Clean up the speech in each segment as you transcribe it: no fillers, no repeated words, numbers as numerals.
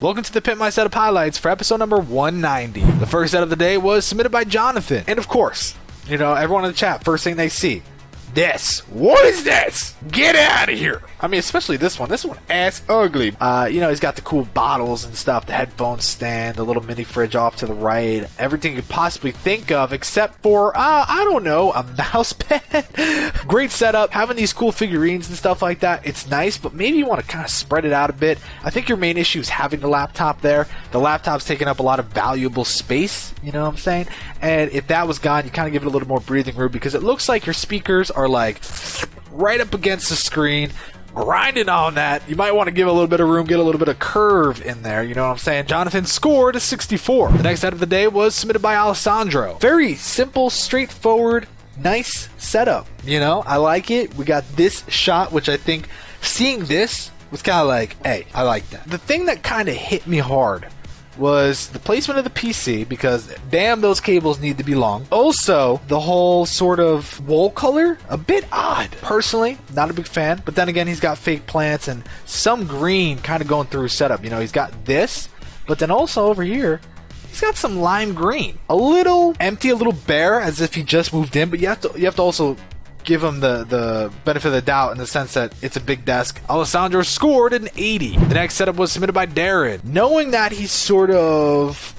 Welcome to the Pimp My Setup highlights for episode number 190. The first set of the day was submitted by Jonathan. And of course, everyone in the chat, first thing they see, this. What is this? Get out of here. I mean, especially this one. This one ass ugly. He's got the cool bottles and stuff, the headphone stand, the little mini fridge off to the right, everything you could possibly think of except for, I don't know, a mouse pad. Great setup. Having these cool figurines and stuff like that, it's nice, but maybe you want to kind of spread it out a bit. I think your main issue is having the laptop there. The laptop's taking up a lot of valuable space, you know what I'm saying? And if that was gone, you kind of give it a little more breathing room because it looks like your speakers are like right up against the screen, grinding on that. You might want to give a little bit of room, get a little bit of curve in there, you know what I'm saying? Jonathan scored a 64. The next set of the day was submitted by Alessandro. Very simple, straightforward, nice setup. I like it. We got this shot, which I think seeing this was kind of like, hey, I like that. The thing that kind of hit me hard was the placement of the PC, because damn, those cables need to be long. Also, the whole sort of wall color, a bit odd. Personally, not a big fan, but then again, he's got fake plants and some green kind of going through his setup. He's got this, but then also over here, he's got some lime green. A little empty, a little bare, as if he just moved in, but you have to also give him the benefit of the doubt in the sense that it's a big desk. Alessandro scored an 80. The next setup was submitted by Darren. Knowing that he's sort of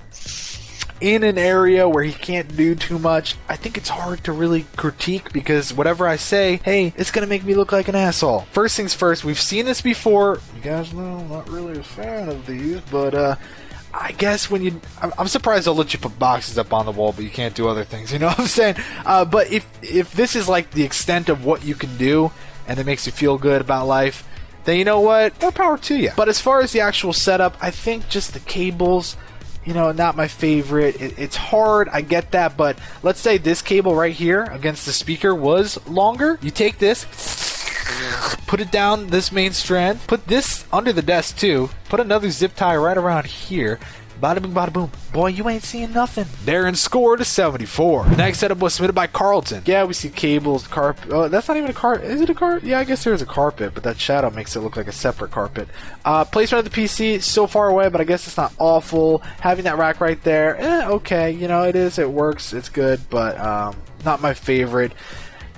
in an area where he can't do too much, I think it's hard to really critique because whatever I say, hey, it's gonna make me look like an asshole. First things first, we've seen this before. You guys know I'm not really a fan of these, but I guess I'm surprised they'll let you put boxes up on the wall, but you can't do other things, you know what I'm saying? But if this is like the extent of what you can do, and it makes you feel good about life, then you know what? More power to you. But as far as the actual setup, I think just the cables, not my favorite. It's hard, I get that, but let's say this cable right here against the speaker was longer. You take this, put it down this main strand, put this under the desk too, put another zip tie right around here, bada boom, bada boom. Boy, you ain't seeing nothing. Darren scored a 74. The next setup was submitted by Carlton. Yeah, we see cables, carpet. Oh, that's not even a carpet. Is it a carpet? Yeah, I guess there is a carpet, but that shadow makes it look like a separate carpet. Placement of the PC, so far away, but I guess it's not awful. Having that rack right there, okay, it works, it's good, but not my favorite.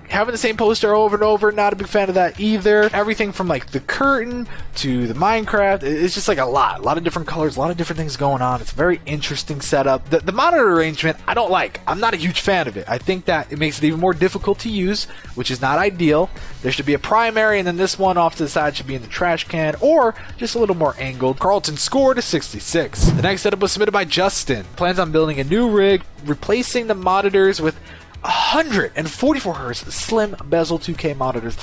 Having the same poster over and over, not a big fan of that either. Everything from like the curtain to the Minecraft, it's just like a lot of different colors, a lot of different things going on. It's a very interesting setup. The monitor arrangement, I don't like. I'm not a huge fan of it. I think that it makes it even more difficult to use, which is not ideal. There should be a primary, and then this one off to the side should be in the trash can, or just a little more angled. Carlton scored a 66. The next setup was submitted by Justin. Plans on building a new rig, replacing the monitors with 144 Hz slim bezel 2K monitors.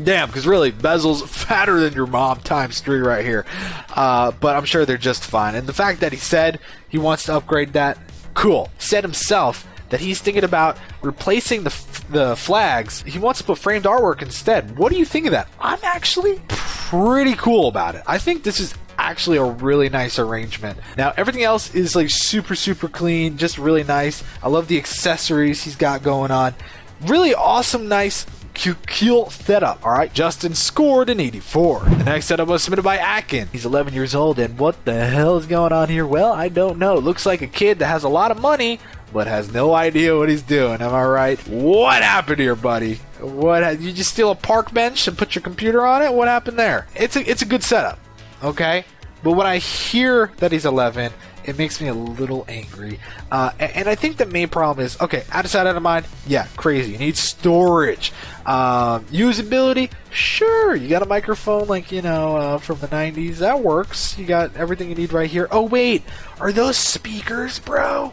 Damn, because really, bezel's fatter than your mom times 3 right here. But I'm sure they're just fine. And the fact that he said he wants to upgrade that, cool. Said himself that he's thinking about replacing the flags. He wants to put framed artwork instead. What do you think of that? I'm actually pretty cool about it. I think this is actually a really nice arrangement. Now everything else is like super clean, just really nice. I love the accessories he's got going on. Really awesome, nice, cute setup. Alright, Justin scored an 84. The next setup was submitted by Akan. He's 11 years old, and what the hell is going on here? Well, I don't know. Looks like a kid that has a lot of money but has no idea what he's doing. Am I right? What happened here, buddy? You just steal a park bench and put your computer on it? What happened there? It's a good setup. Okay, but when I hear that he's 11, it makes me a little angry. And I think the main problem is, okay, out of sight, out of mind, yeah, crazy. You need storage. Usability, sure. You got a microphone like, from the 90s. That works. You got everything you need right here. Oh, wait, are those speakers, bro?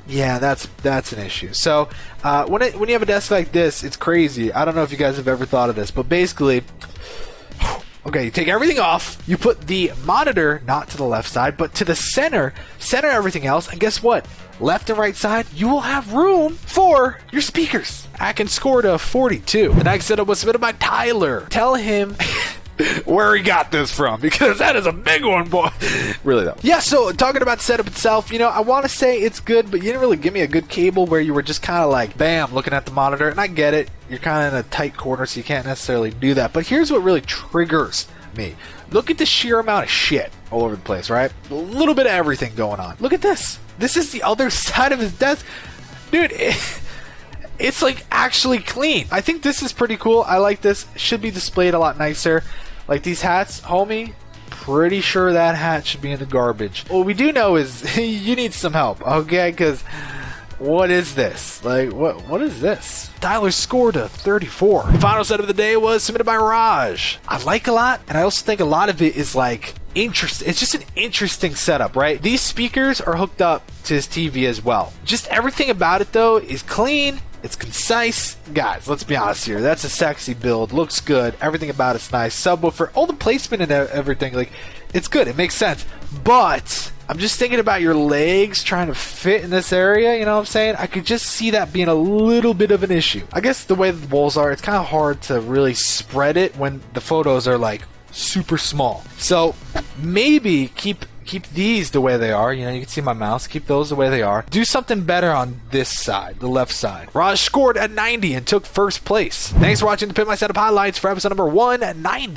Yeah, that's an issue. So when you have a desk like this, it's crazy. I don't know if you guys have ever thought of this, but basically, okay, you take everything off, you put the monitor not to the left side, but to the center everything else, and guess what? Left and right side, you will have room for your speakers. Akan scored a 42. The next setup was submitted by Tyler. Tell him where he got this from, because that is a big one, boy. Really though. Yeah, so talking about setup itself, I want to say it's good, but you didn't really give me a good cable where you were just kind of like, bam, looking at the monitor, and I get it. You're kind of in a tight corner, so you can't necessarily do that. But here's what really triggers me. Look at the sheer amount of shit all over the place, right? A little bit of everything going on. Look at this. This is the other side of his desk. Dude, it's like actually clean. I think this is pretty cool. I like this. Should be displayed a lot nicer. Like these hats, homie, pretty sure that hat should be in the garbage. What we do know is you need some help, okay? Because what is this? Like, what is this? Tyler scored a 34. The final set of the day was submitted by Raj. I like a lot, and I also think a lot of it is like interesting. It's just an interesting setup, right? These speakers are hooked up to his TV as well. Just everything about it though is clean. It's concise. Guys, let's be honest here. That's a sexy build. Looks good. Everything about it's nice. Subwoofer, all the placement and everything, like, it's good. It makes sense. But I'm just thinking about your legs trying to fit in this area, you know what I'm saying? I could just see that being a little bit of an issue. I guess the way the bowls are, it's kind of hard to really spread it when the photos are like super small. So maybe keep these the way they are. You know, you can see my mouse. Keep those the way they are. Do something better on this side, the left side. Raj scored at 90 and took first place. Thanks for watching the Pimp My Setup highlights for episode number 190.